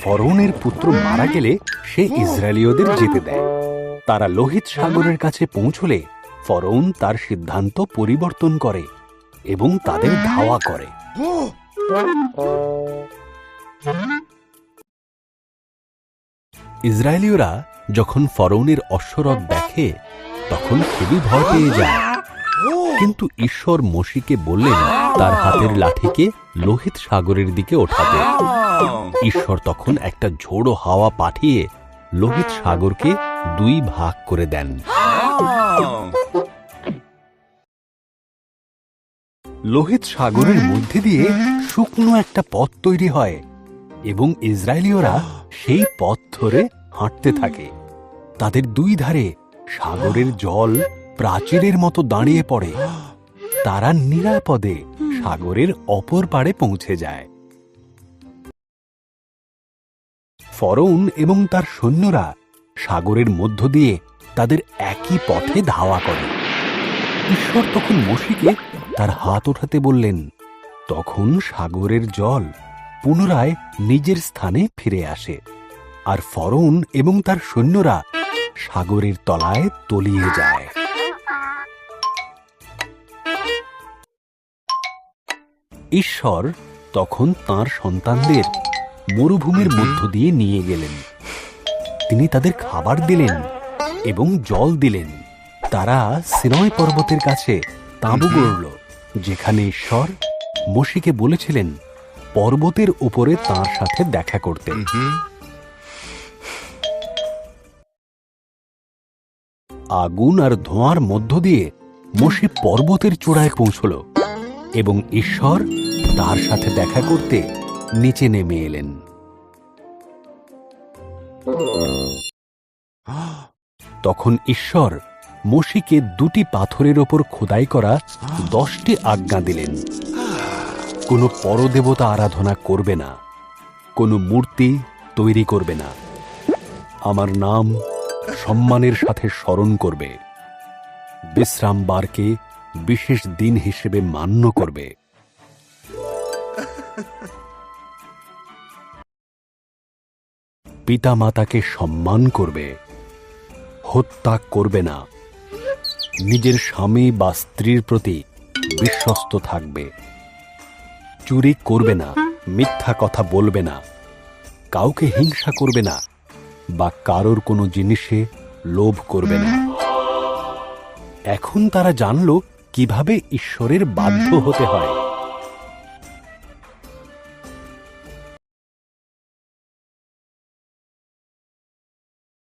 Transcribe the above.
ফরৌনের পুত্র মারা গেলে সে ইসরায়েলীয়দের যেতে দেয়। তারা লোহিত সাগরের কাছে পৌঁছলে ফরৌন তার সিদ্ধান্ত পরিবর্তন করে এবং তাদের ধাওয়া করে। ইসরায়েলীয়রা যখন ফরৌনের অশ্বরথ দেখে তখন খুবই ভয় পেয়ে যায়, কিন্তু ঈশ্বর মোশিকে বললেন তার হাতের লাঠিকে লোহিত সাগরের দিকে ওঠাতে। ঈশ্বর তখন একটা ঝোড়ো হাওয়া পাঠিয়ে লোহিত সাগরকে 2 ভাগ করে দেন। লোহিত সাগরের মধ্যে দিয়ে শুকনো একটা পথ তৈরি হয় এবং ইসরায়েলীয়রা সেই পথ ধরে হাঁটতে থাকে। তাদের 2 ধারে সাগরের জল প্রাচীরের মতো দাঁড়িয়ে পড়ে। তারা নিরাপদে সাগরের অপর পাড়ে পৌঁছে যায়। ফরৌন এবং তার সৈন্যরা সাগরের মধ্য দিয়ে তাদের একই পথে ধাওয়া করে। ঈশ্বর তখন মোশিকে তার হাত ওঠাতে বললেন। তখন সাগরের জল পুনরায় নিজের স্থানে ফিরে আসে, আর ফরৌন এবং তার সৈন্যরা সাগরের তলায় তলিয়ে যায়। ঈশ্বর তখন তাঁর সন্তানদের মরুভূমির মধ্য দিয়ে নিয়ে গেলেন। তিনি তাদের খাবার দিলেন এবং জল দিলেন। তারা সিনাই পর্বতের কাছে তাঁবু গড়ল, যেখানে ঈশ্বর মোশিকে বলেছিলেন পর্বতের উপরে তাঁর সাথে দেখা করতে। আগুন আর ধোঁয়ার মধ্য দিয়ে মোশে পর্বতের চূড়ায় পৌঁছল এবং ঈশ্বর তার সাথে দেখা করতে নিচে নেমে এলেন। তখন ঈশ্বর মোশিকে 2টি পাথরের ওপর খোদাই করা 10টি আজ্ঞা দিলেন। কোনো পরদেবতা আরাধনা করবে না, কোনো মূর্তি তৈরি করবে না, আমার নাম সম্মানের সাথে স্মরণ করবে, বিশ্রামবারকে বিশেষ দিন হিসেবে মান্য করবে, পিতা মাতাকে সম্মান করবে, হত্যা করবে না, নিজের স্বামী বা স্ত্রীর প্রতি বিশ্বস্ত থাকবে, চুরি করবে না, মিথ্যা কথা বলবে না, কাউকে হিংসা করবে না বা কারোর কোনো জিনিসে লোভ করবে না। এখন তারা জানল কিভাবে ঈশ্বরের বাধ্য হতে হয়।